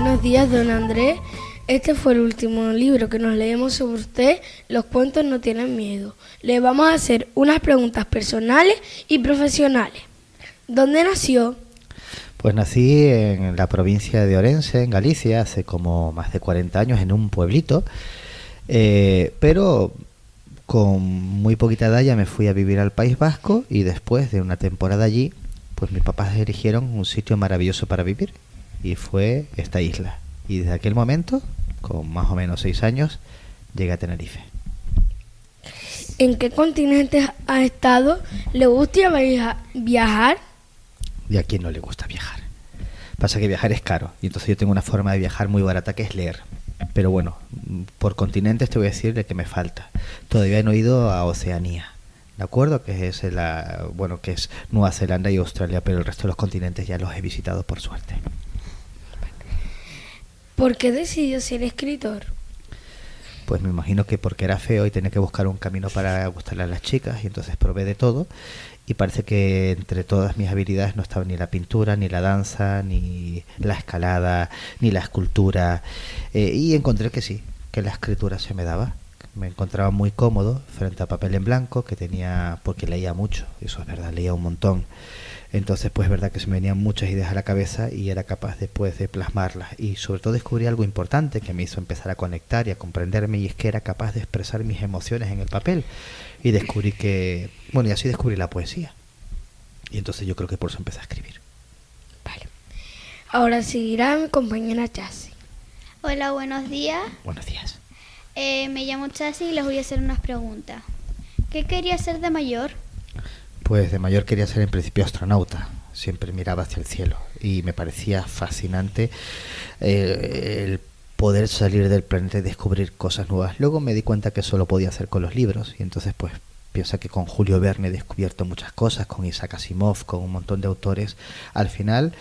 Buenos días, don Andrés. Este fue el último libro que nos leemos sobre usted. Los cuentos no tienen miedo. Le vamos a hacer unas preguntas personales y profesionales. ¿Dónde nació? Pues nací en la provincia de Orense, en Galicia, hace como más de 40 años, en un pueblito, pero con muy poquita edad ya me fui a vivir al País Vasco y después de una temporada allí, pues mis papás eligieron un sitio maravilloso para vivir y fue esta isla. Y desde aquel momento, con más o menos 6 años, llegué a Tenerife. ¿En qué continentes ha estado? ¿Le gusta viajar? ¿Y a quién no le gusta viajar? Pasa que viajar es caro y entonces yo tengo una forma de viajar muy barata que es leer. Pero bueno, por continentes te voy a decir de que me falta. Todavía no he ido a Oceanía, ¿de acuerdo? Que es que es Nueva Zelanda y Australia, pero el resto de los continentes ya los he visitado por suerte. ¿Por qué decidió ser escritor? Pues me imagino que porque era feo y tenía que buscar un camino para gustarle a las chicas y entonces probé de todo y parece que entre todas mis habilidades no estaba ni la pintura, ni la danza, ni la escalada, ni la escultura y encontré que sí, que la escritura se me daba. Me encontraba muy cómodo frente a papel en blanco que tenía, porque leía mucho, eso es verdad, leía un montón. Entonces, pues es verdad que se me venían muchas ideas a la cabeza y era capaz después de plasmarlas. Y sobre todo descubrí algo importante que me hizo empezar a conectar y a comprenderme, y es que era capaz de expresar mis emociones en el papel. Y descubrí y así descubrí la poesía. Y entonces yo creo que por eso empecé a escribir. Vale. Ahora seguirá mi compañera Chasi. Hola, buenos días. Buenos días. Me llamo Chasi y les voy a hacer unas preguntas. ¿Qué quería ser de mayor? Pues de mayor quería ser en principio astronauta, siempre miraba hacia el cielo y me parecía fascinante el poder salir del planeta y descubrir cosas nuevas. Luego me di cuenta que eso lo podía hacer con los libros y entonces pues piensa que con Julio Verne he descubierto muchas cosas, con Isaac Asimov, con un montón de autores. Al final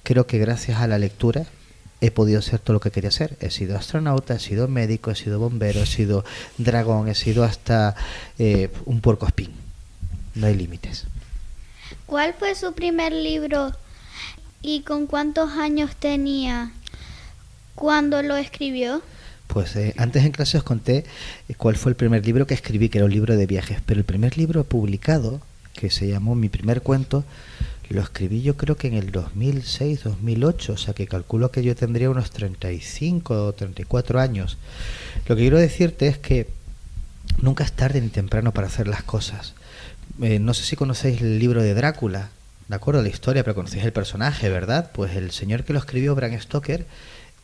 creo que gracias a la lectura he podido ser todo lo que quería ser. He sido astronauta, he sido médico, he sido bombero, he sido dragón, he sido hasta un puercoespín. No hay límites. ¿Cuál fue su primer libro y con cuántos años tenía cuando lo escribió? Pues antes en clase os conté cuál fue el primer libro que escribí, que era un libro de viajes, pero el primer libro publicado, que se llamó Mi primer cuento, lo escribí yo creo que en el 2006, 2008, o sea que calculo que yo tendría unos 35 o 34 años. Lo que quiero decirte es que nunca es tarde ni temprano para hacer las cosas. No sé si conocéis el libro de Drácula, ¿de acuerdo? La historia, pero conocéis el personaje, ¿verdad? Pues el señor que lo escribió, Bram Stoker,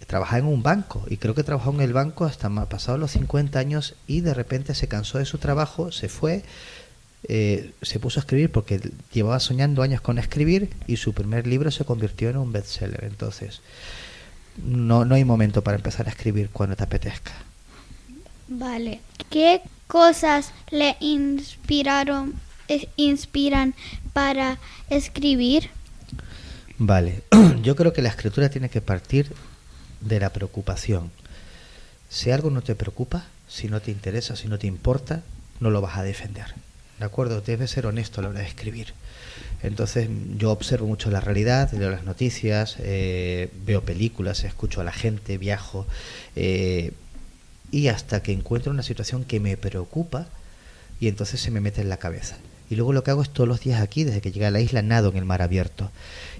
trabajaba en un banco y creo que trabajó en el banco hasta pasados los 50 años y de repente se cansó de su trabajo, se fue, se puso a escribir porque llevaba soñando años con escribir y su primer libro se convirtió en un bestseller. Entonces, no hay momento para empezar a escribir cuando te apetezca. Vale. ¿Qué cosas le inspiran para escribir? Vale, yo creo que la escritura tiene que partir de la preocupación. Si algo no te preocupa, si no te interesa, si no te importa, no lo vas a defender, ¿de acuerdo? Debes ser honesto a la hora de escribir. Entonces yo observo mucho la realidad, leo las noticias, veo películas, escucho a la gente, viajo y hasta que encuentro una situación que me preocupa y entonces se me mete en la cabeza. Y luego lo que hago es todos los días aquí, desde que llegué a la isla, nado en el mar abierto.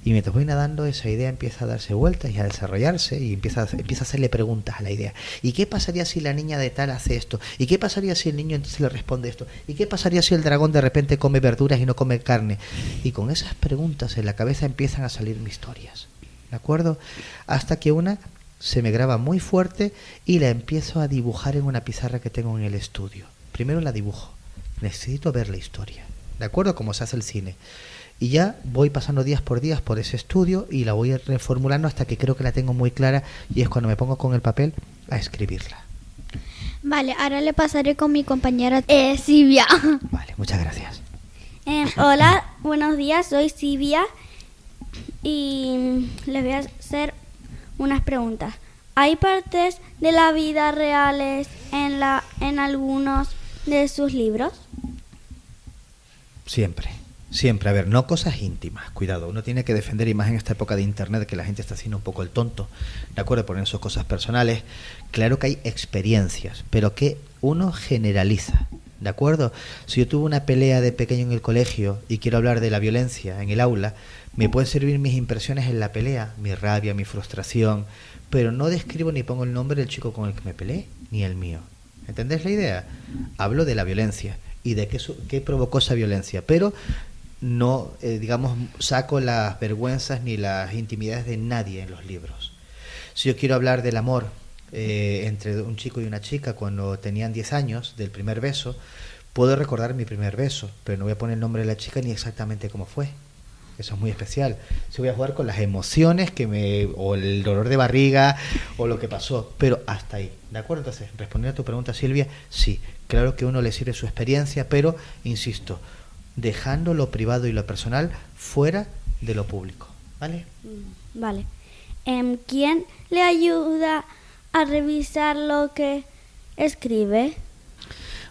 Y mientras voy nadando, esa idea empieza a darse vueltas y a desarrollarse y empieza a hacerle preguntas a la idea. ¿Y qué pasaría si la niña de tal hace esto? ¿Y qué pasaría si el niño entonces le responde esto? ¿Y qué pasaría si el dragón de repente come verduras y no come carne? Y con esas preguntas en la cabeza empiezan a salir mis historias, ¿de acuerdo? Hasta que una se me graba muy fuerte y la empiezo a dibujar en una pizarra que tengo en el estudio. Primero la dibujo. Necesito ver la historia, ¿de acuerdo? Como se hace el cine. Y ya voy pasando días por ese estudio y la voy reformulando hasta que creo que la tengo muy clara y es cuando me pongo con el papel a escribirla. Vale, ahora le pasaré con mi compañera Silvia. Vale, muchas gracias. Hola, buenos días, soy Silvia y les voy a hacer unas preguntas. ¿Hay partes de la vida reales en algunos de sus libros? Siempre. Siempre, a ver, no cosas íntimas, cuidado, uno tiene que defender, y más en esta época de internet que la gente está haciendo un poco el tonto, ¿de acuerdo? Poner sus cosas personales. Claro que hay experiencias, pero que uno generaliza, ¿de acuerdo? Si yo tuve una pelea de pequeño en el colegio y quiero hablar de la violencia en el aula, me pueden servir mis impresiones en la pelea, mi rabia, mi frustración, pero no describo ni pongo el nombre del chico con el que me peleé, ni el mío. ¿Entendés la idea? Hablo de la violencia y de qué provocó esa violencia, pero no, digamos, saco las vergüenzas ni las intimidades de nadie en los libros. Si yo quiero hablar del amor entre un chico y una chica cuando tenían 10 años, del primer beso, puedo recordar mi primer beso, pero no voy a poner el nombre de la chica ni exactamente cómo fue. Eso es muy especial. Si voy a jugar con las emociones o el dolor de barriga o lo que pasó, pero hasta ahí, ¿de acuerdo? Entonces, respondiendo a tu pregunta, Silvia, sí, claro que a uno le sirve su experiencia, pero, insisto, dejando lo privado y lo personal fuera de lo público, ¿vale? Vale. ¿Quién le ayuda a revisar lo que escribe?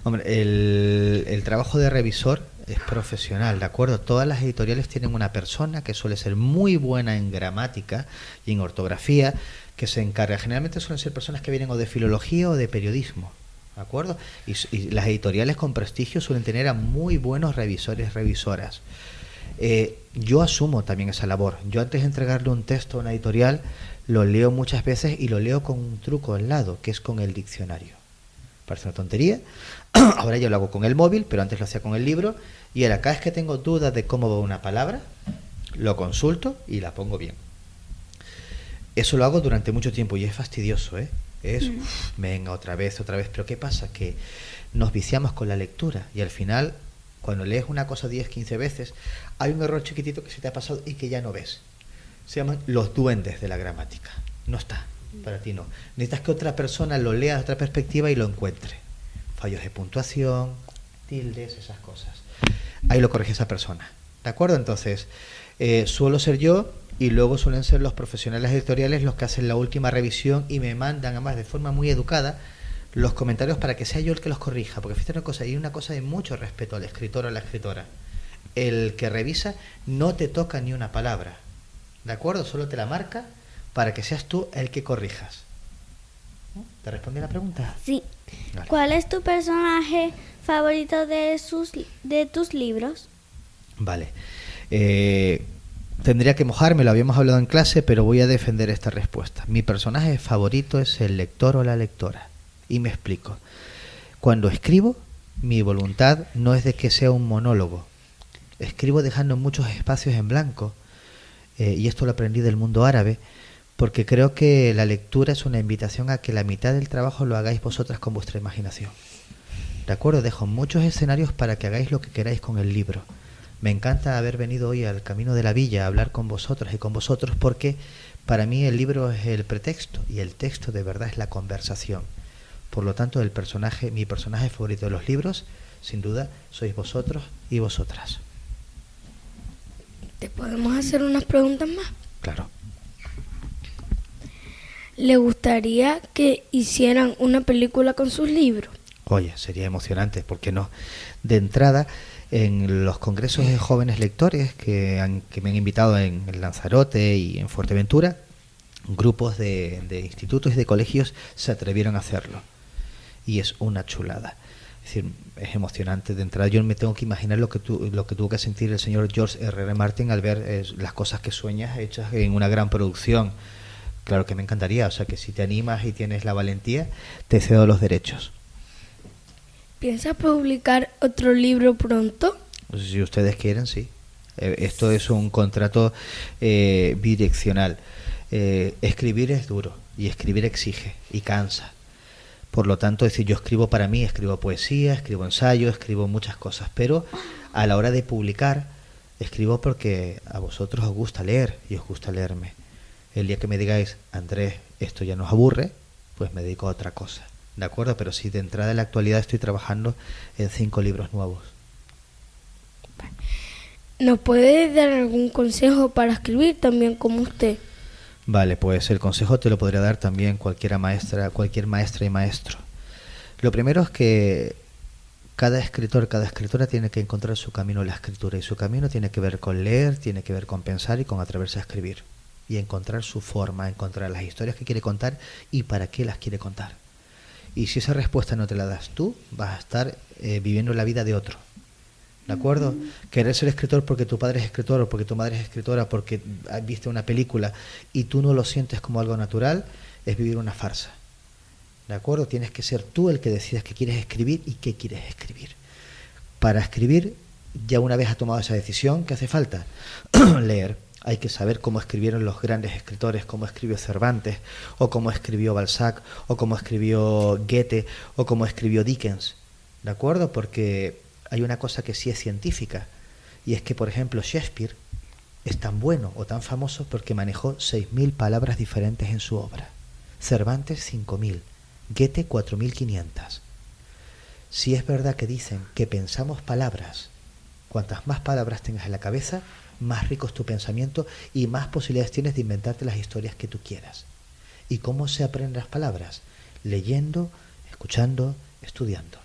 Hombre, el trabajo de revisor es profesional, ¿de acuerdo? Todas las editoriales tienen una persona que suele ser muy buena en gramática y en ortografía, que se encarga. Generalmente suelen ser personas que vienen o de filología o de periodismo, ¿de acuerdo? Y las editoriales con prestigio suelen tener a muy buenos revisores, revisoras. Yo asumo también esa labor. Yo, antes de entregarle un texto a una editorial, lo leo muchas veces y lo leo con un truco al lado, que es con el diccionario. Parece una tontería. Ahora yo lo hago con el móvil, pero antes lo hacía con el libro. Y ahora, cada vez que tengo dudas de cómo va una palabra, lo consulto y la pongo bien. Eso lo hago durante mucho tiempo y es fastidioso, ¿eh? Venga, otra vez. Pero ¿qué pasa? Que nos viciamos con la lectura y al final, cuando lees una cosa 10, 15 veces, hay un error chiquitito que se te ha pasado y que ya no ves. Se llaman los duendes de la gramática. No está, para ti no. Necesitas que otra persona lo lea de otra perspectiva y lo encuentre. Fallos de puntuación, tildes, esas cosas. Ahí lo corrige esa persona, ¿de acuerdo? Entonces, suelo ser yo y luego suelen ser los profesionales editoriales los que hacen la última revisión y me mandan, además de forma muy educada, los comentarios para que sea yo el que los corrija. Porque fíjate una cosa, hay una cosa de mucho respeto al escritor o a la escritora. El que revisa no te toca ni una palabra, ¿de acuerdo? Solo te la marca para que seas tú el que corrijas. ¿Te respondí la pregunta? Sí. Vale. ¿Cuál es tu personaje favorito de tus libros? Vale. Tendría que mojarme, lo habíamos hablado en clase, pero voy a defender esta respuesta. Mi personaje favorito es el lector o la lectora. Y me explico. Cuando escribo, mi voluntad no es de que sea un monólogo. Escribo dejando muchos espacios en blanco. Y esto lo aprendí del mundo árabe, porque creo que la lectura es una invitación a que la mitad del trabajo lo hagáis vosotras con vuestra imaginación. ¿De acuerdo? Dejo muchos escenarios para que hagáis lo que queráis con el libro. Me encanta haber venido hoy al Camino de la Villa a hablar con vosotras y con vosotros, porque para mí el libro es el pretexto y el texto de verdad es la conversación. Por lo tanto, mi personaje favorito de los libros, sin duda, sois vosotros y vosotras. ¿Te podemos hacer unas preguntas más? Claro. ¿Le gustaría que hicieran una película con sus libros? Oye, sería emocionante, ¿por qué no? De entrada, en los congresos de jóvenes lectores que me han invitado en Lanzarote y en Fuerteventura, grupos de institutos y de colegios se atrevieron a hacerlo. Y es una chulada. Es decir, es emocionante. De entrada, yo me tengo que imaginar lo que tuvo que sentir el señor George R.R. Martin al ver las cosas que sueñas hechas en una gran producción. Claro que me encantaría. O sea, que si te animas y tienes la valentía, te cedo los derechos. ¿Piensas publicar otro libro pronto? Si ustedes quieren, sí. Esto es un contrato bidireccional. Escribir es duro y escribir exige y cansa. Por lo tanto, es decir, yo escribo para mí, escribo poesía, escribo ensayo, escribo muchas cosas, pero a la hora de publicar, escribo porque a vosotros os gusta leer y os gusta leerme. El día que me digáis, Andrés, esto ya nos aburre, pues me dedico a otra cosa. ¿De acuerdo? Pero sí, de entrada en la actualidad estoy trabajando en 5 libros nuevos. ¿Nos puede dar algún consejo para escribir también como usted? Vale, pues el consejo te lo podría dar también cualquier maestra y maestro. Lo primero es que Cada escritor, cada escritora tiene que encontrar su camino en la escritura, y su camino tiene que ver con leer, tiene que ver con pensar y con atreverse a escribir y encontrar su forma, encontrar las historias que quiere contar y para qué las quiere contar. Y si esa respuesta no te la das tú, vas a estar viviendo la vida de otro. ¿De acuerdo? Querer ser escritor porque tu padre es escritor o porque tu madre es escritora, porque viste una película y tú no lo sientes como algo natural, es vivir una farsa. ¿De acuerdo? Tienes que ser tú el que decidas qué quieres escribir y qué quieres escribir. Para escribir, ya una vez has tomado esa decisión, ¿qué hace falta? Leer. Hay que saber cómo escribieron los grandes escritores, cómo escribió Cervantes, o cómo escribió Balzac, o cómo escribió Goethe, o cómo escribió Dickens. ¿De acuerdo? Porque hay una cosa que sí es científica, y es que, por ejemplo, Shakespeare es tan bueno o tan famoso porque manejó 6.000 palabras diferentes en su obra. Cervantes 5.000, Goethe 4.500. Si es verdad que dicen que pensamos palabras, cuantas más palabras tengas en la cabeza, más rico es tu pensamiento y más posibilidades tienes de inventarte las historias que tú quieras. ¿Y cómo se aprenden las palabras? Leyendo, escuchando, estudiando.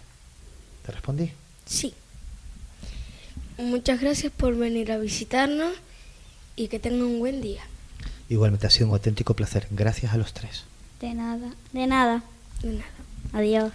¿Te respondí? Sí. Muchas gracias por venir a visitarnos y que tengan un buen día. Igualmente ha sido un auténtico placer. Gracias a los tres. De nada. De nada. De nada. Adiós.